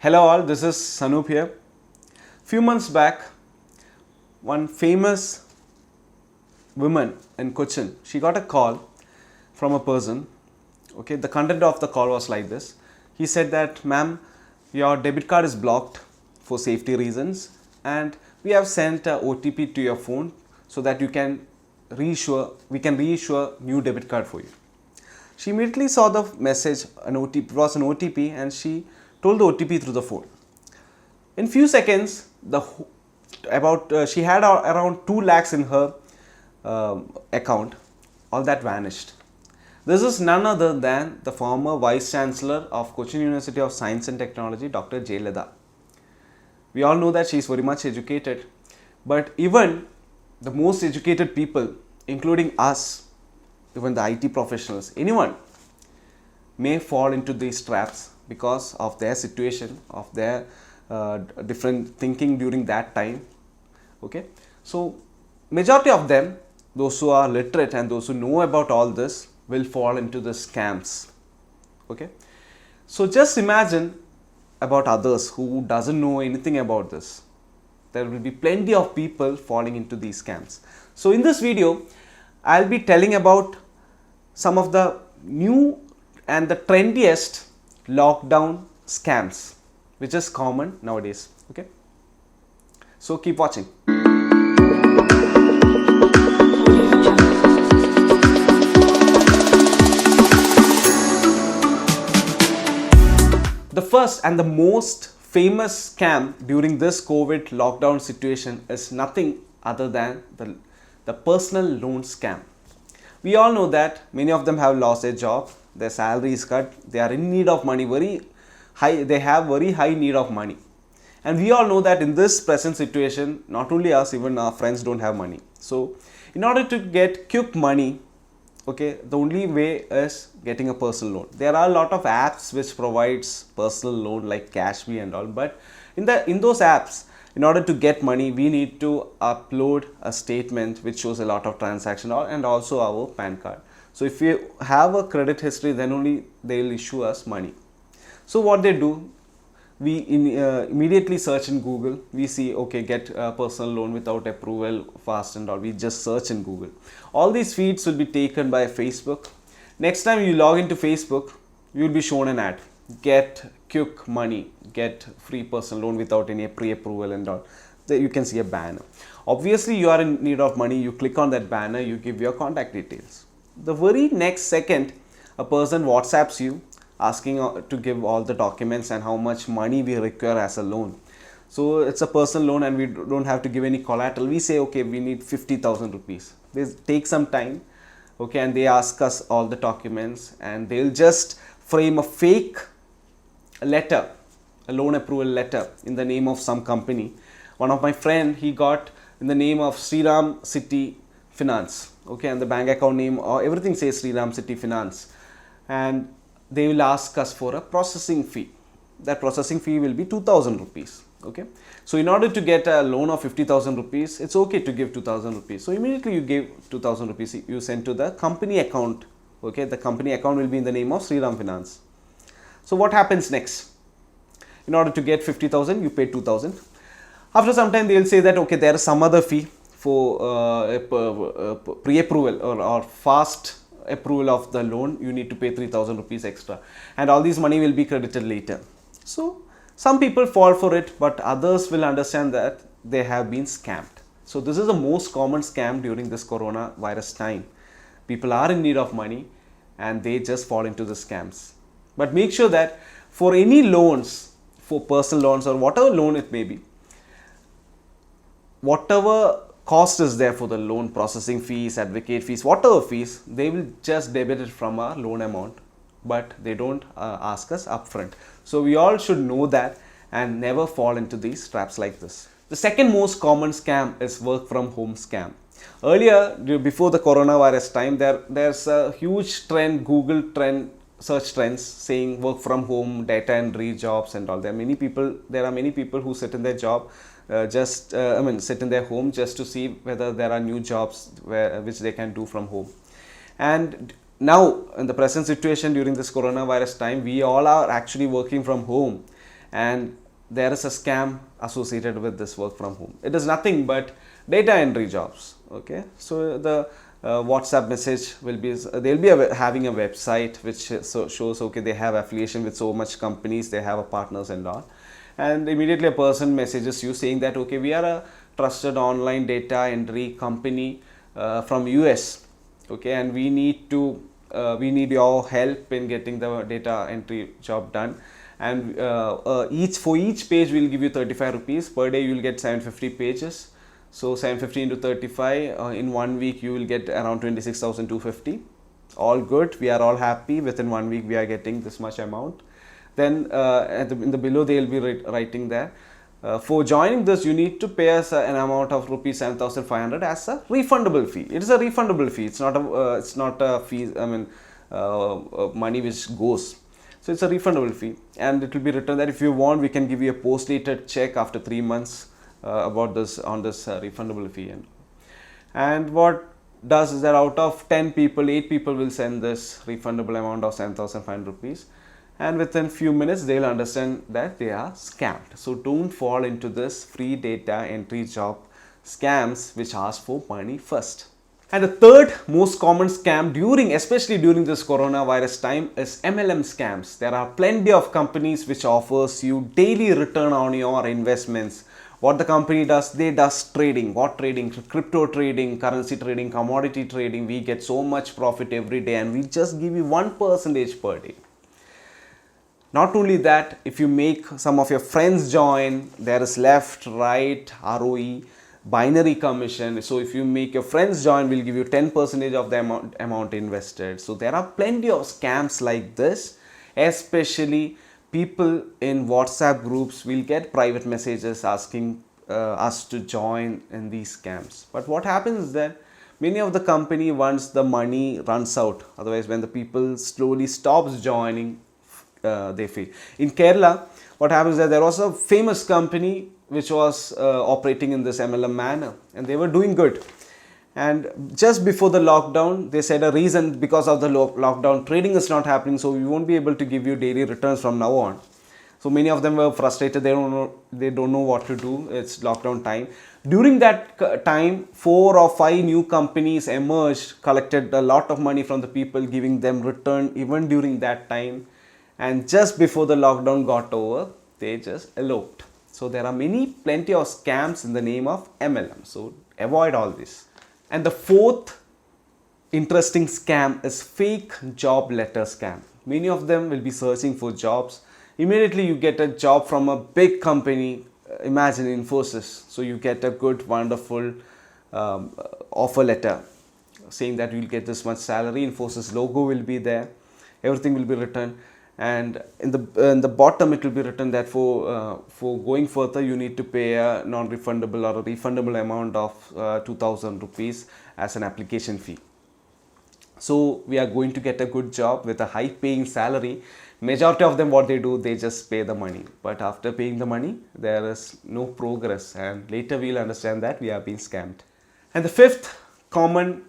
Hello all, this is Sanup here. Few months back, one famous woman in Cochin, she got a call from a person. Okay, the content of the call was like this. He said that, ma'am, your debit card is blocked for safety reasons and we have sent a OTP to your phone so that we can reissue new debit card for you. She immediately saw the message, it was an OTP, and she told the OTP through the phone. In few seconds, she had around 2 lakhs in her account. All that vanished. This is none other than the former Vice Chancellor of Cochin University of Science and Technology, Dr. Jayalalitha. We all know that she is very much educated, but even the most educated people, including us, even the IT professionals, anyone may fall into these traps because of their situation, of their different thinking during that time. Okay, so majority of them, those who are literate and those who know about all this, will fall into the scams. Okay, so just imagine about others who doesn't know anything about this. There will be plenty of people falling into these scams. So in this video, I'll be telling about some of the new and the trendiest lockdown scams, which is common nowadays. Okay, so keep watching. The first and the most famous scam during this COVID lockdown situation is nothing other than the personal loan scam. We all know that many of them have lost their job, their salary is cut, they are in need of money, they have very high need of money. And we all know that in this present situation, not only us, even our friends don't have money. So in order to get quick money, okay, the only way is getting a personal loan. There are a lot of apps which provides personal loan like Cashme and all, but in those apps, in order to get money, we need to upload a statement which shows a lot of transaction and also our PAN card. So if we have a credit history, then only they will issue us money. So what they do, we immediately search in Google. We see, okay, get a personal loan without approval fast and all. We just search in Google. All these feeds will be taken by Facebook. Next time you log into Facebook, you will be shown an ad. Get quick money, get free personal loan without any pre-approval and all. There you can see a banner. Obviously, you are in need of money. You click on that banner, you give your contact details. The very next second, a person WhatsApps you asking to give all the documents and how much money we require as a loan. So it's a personal loan and we don't have to give any collateral. We say, okay, we need 50,000 rupees. They take some time, okay, and they ask us all the documents and they'll just frame a fake letter, a loan approval letter in the name of some company. One of my friend, he got in the name of Shriram City Finance, okay, and the bank account name or everything says Shriram City Finance, and they will ask us for a processing fee. That processing fee will be 2,000 rupees. Okay, so in order to get a loan of 50,000 rupees, it's okay to give 2,000 rupees. So immediately you give 2,000 rupees, you send to the company account. Okay, the company account will be in the name of Shriram Finance. So what happens next? In order to get 50,000, you pay 2,000. After some time, they will say that, okay, there is some other fee for pre-approval or fast approval of the loan. You need to pay 3,000 rupees extra, and all this money will be credited later. So some people fall for it, but others will understand that they have been scammed. So this is the most common scam during this coronavirus time. People are in need of money and they just fall into the scams. But make sure that for any loans, for personal loans or whatever loan it may be, whatever cost is there for the loan, processing fees, advocate fees, whatever fees, they will just debit it from our loan amount, but they don't ask us upfront. So we all should know that and never fall into these traps like this. The second most common scam is work from home scam. Earlier, before the coronavirus time, there's a huge trend, Google trend, search trends saying work from home, data entry jobs and all. There are many people who sit in their job, sit in their home just to see whether there are new jobs which they can do from home. And now in the present situation during this coronavirus time, we all are actually working from home, and there is a scam associated with this work from home. It is nothing but data entry jobs. Okay, so the WhatsApp message will be, they'll be having a website which shows, okay, they have affiliation with so much companies, they have a partners and all, and immediately a person messages you saying that, okay, we are a trusted online data entry company from US, okay, and we need your help in getting the data entry job done, and for each page we'll give you 35 rupees per day. You will get 750 pages, so 750 into 35, in 1 week you will get around 26,250. All good, we are all happy. Within 1 week we are getting this much amount. Then in the below they will be writing there, for joining this you need to pay us an amount of rupees 7,500 as a refundable fee. It is a refundable fee. It's not a fee, I mean money which goes. So it's a refundable fee, and it will be written that if you want, we can give you a post-dated check after 3 months about this refundable fee. And what does is that out of 10 people, 8 people will send this refundable amount of 7,500 rupees, and within few minutes they will understand that they are scammed. So don't fall into this free data entry job scams which ask for money first. And the third most common scam especially during this coronavirus time, is MLM scams. There are plenty of companies which offers you daily return on your investments. What the company does, they does trading. What trading? Crypto trading, currency trading, commodity trading. We get so much profit every day, and we just give you 1% per day. Not only that, if you make some of your friends join, there is left, right, ROE, binary commission. So if you make your friends join, we'll give you 10% of the amount invested. So there are plenty of scams like this. Especially people in WhatsApp groups will get private messages asking us to join in these scams. But what happens is that many of the company, once the money runs out, otherwise when the people slowly stops joining, they fail. In Kerala, what happens is that there was a famous company which was operating in this MLM manner, and they were doing good. And just before the lockdown, they said a reason, because of the lockdown, trading is not happening, so we won't be able to give you daily returns from now on. So many of them were frustrated. They don't know what to do. It's lockdown time. During that time, 4 or 5 new companies emerged, collected a lot of money from the people, giving them return even during that time. And just before the lockdown got over, they just eloped. So there are plenty of scams in the name of MLM. So avoid all this. And the fourth interesting scam is fake job letter scam. Many of them will be searching for jobs. Immediately you get a job from a big company, imagine Infosys. So you get a good, wonderful offer letter saying that you'll get this much salary. Infosys logo will be there. Everything will be written. And in the bottom it will be written that for going further you need to pay a non-refundable or a refundable amount of 2,000 rupees as an application fee. So we are going to get a good job with a high paying salary. Majority of them, what they do, they just pay the money, but after paying the money there is no progress, and later we'll understand that we are being scammed. And the fifth common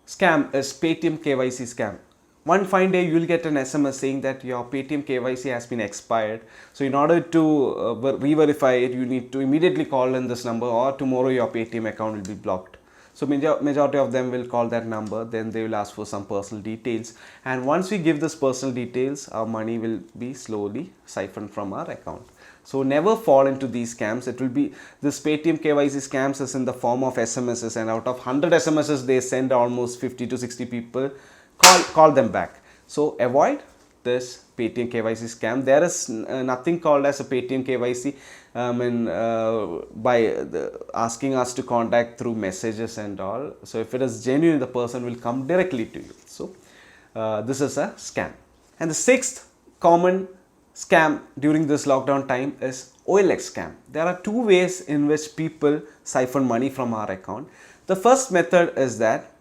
scam is Paytm KYC scam. One fine day you will get an SMS saying that your Paytm KYC has been expired. So in order to re-verify it, you need to immediately call in this number, or tomorrow your Paytm account will be blocked. So majority of them will call that number, then they will ask for some personal details. And once we give this personal details, our money will be slowly siphoned from our account. So never fall into these scams. It will be, this Paytm KYC scams is in the form of SMSs, and out of 100 SMSs they send almost 50 to 60 people. Call them back. So avoid this Paytm KYC scam. There is nothing called as a Paytm KYC by asking us to contact through messages and all. So if it is genuine, the person will come directly to you. So this is a scam. And the sixth common scam during this lockdown time is Olx scam. There are two ways in which people siphon money from our account. The first method is that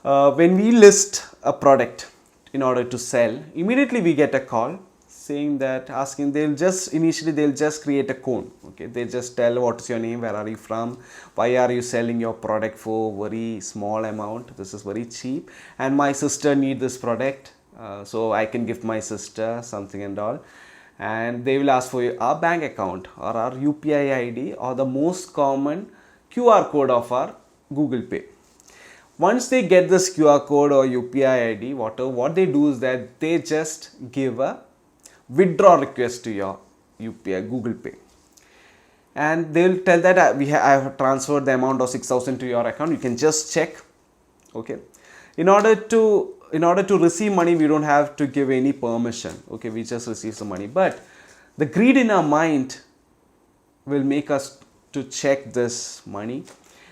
when we list a product in order to sell, immediately we get a call saying that, asking, they'll just create a code. Okay, they just tell what is your name, where are you from, why are you selling your product for very small amount, this is very cheap, and my sister need this product, so I can give my sister something and all. and they will ask for our bank account or our UPI ID or the most common QR code of our Google Pay. Once they get this QR code or UPI ID, what they do is that they just give a withdraw request to your UPI Google Pay, and they will tell that I have transferred the amount of 6,000 to your account. You can just check. Okay, in order to receive money, we don't have to give any permission. Okay, we just receive the money, but the greed in our mind will make us to check this money,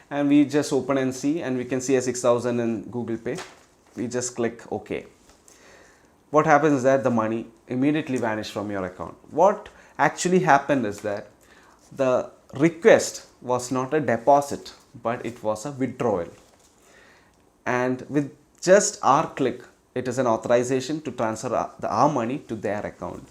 and we just open and see, and we can see a 6,000 in Google Pay. We just click OK. What happens is that the money immediately vanished from your account. What actually happened is that the request was not a deposit, but it was a withdrawal, and with just our click, it is an authorization to transfer our money to their account.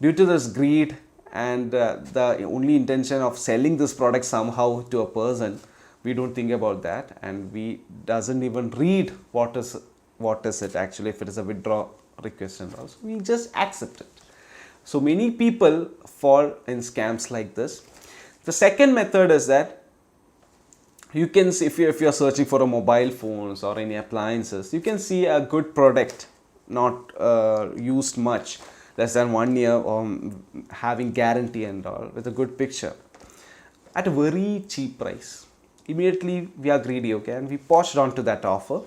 Due to this greed and the only intention of selling this product somehow to a person, we don't think about that, and we doesn't even read what is it actually, if it is a withdraw request and all. So we just accept it. So many people fall in scams like this. The second method is that you can see, if you're searching for a mobile phones or any appliances, you can see a good product, not used much, less than 1 year, having guarantee and all, with a good picture at a very cheap price. Immediately we are greedy, okay, and we pushed on to that offer.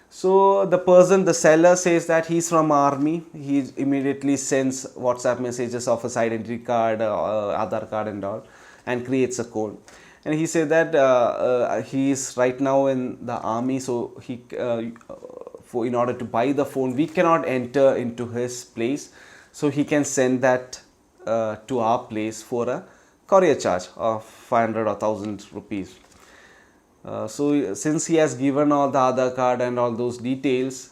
So the seller says that he's from army. He immediately sends WhatsApp messages of his identity card, Aadhaar card and all, and creates a code. And he said that he is right now in the army, so he in order to buy the phone, we cannot enter into his place, so he can send that to our place for a courier charge of 500 or 1,000 rupees. So since he has given all the Aadhaar card and all those details,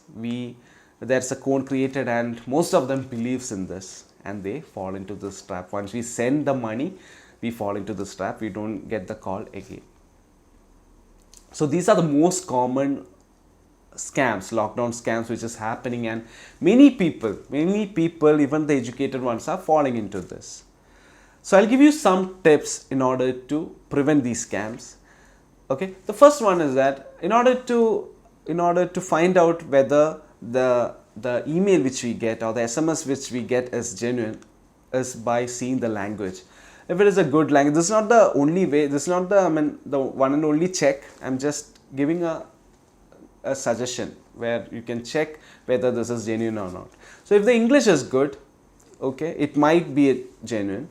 there's a code created, and most of them believes in this, and they fall into this trap. Once we send the money, we fall into this trap. We don't get the call again. So these are the most common scams, lockdown scams, which is happening, and many people, even the educated ones, are falling into this. So I'll give you some tips in order to prevent these scams. Okay, the first one is that in order to find out whether the email which we get or the SMS which we get is genuine, is by seeing the language. If it is a good language, this is not the only way, this is not the one and only check. I'm just giving a suggestion where you can check whether this is genuine or not. So if the English is good, okay, it might be genuine,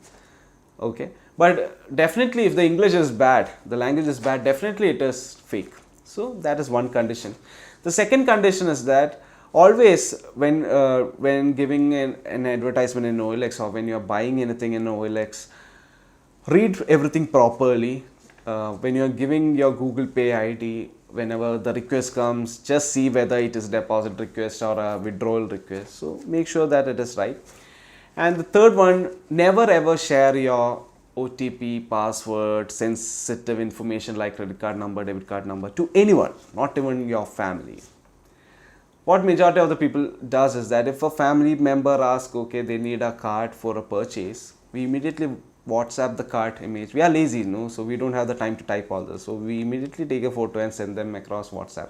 okay, but definitely if the English is bad, the language is bad, definitely it is fake. So that is one condition. The second condition is that always when giving an advertisement in OLX, or when you're buying anything in OLX, read everything properly. When you're giving your Google Pay ID, whenever the request comes, just see whether it is deposit request or a withdrawal request. So make sure that it is right. And the third one, never ever share your OTP, password, sensitive information like credit card number, debit card number to anyone, not even your family. What majority of the people does is that if a family member asks, okay, they need a card for a purchase, we immediately WhatsApp the card image. We are lazy, no? So we don't have the time to type all this. So we immediately take a photo and send them across WhatsApp.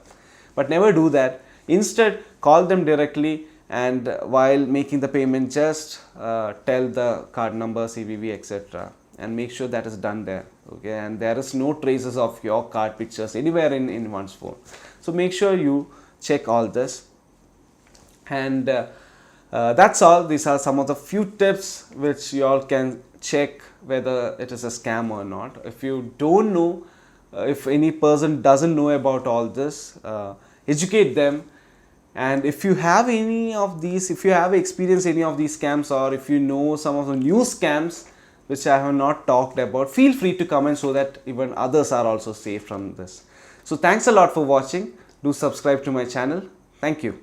But never do that. Instead, call them directly, and while making the payment, just tell the card number, CVV, etc. and make sure that is done there. Okay, and there is no traces of your card pictures anywhere in one's phone. So make sure you check all this. And that's all. These are some of the few tips which you all can check whether it is a scam or not. If you don't know, if any person doesn't know about all this, educate them. And if you have any of these, if you have experienced any of these scams, or if you know some of the new scams which I have not talked about, feel free to comment so that even others are also safe from this. So thanks a lot for watching. Do subscribe to my channel. Thank you.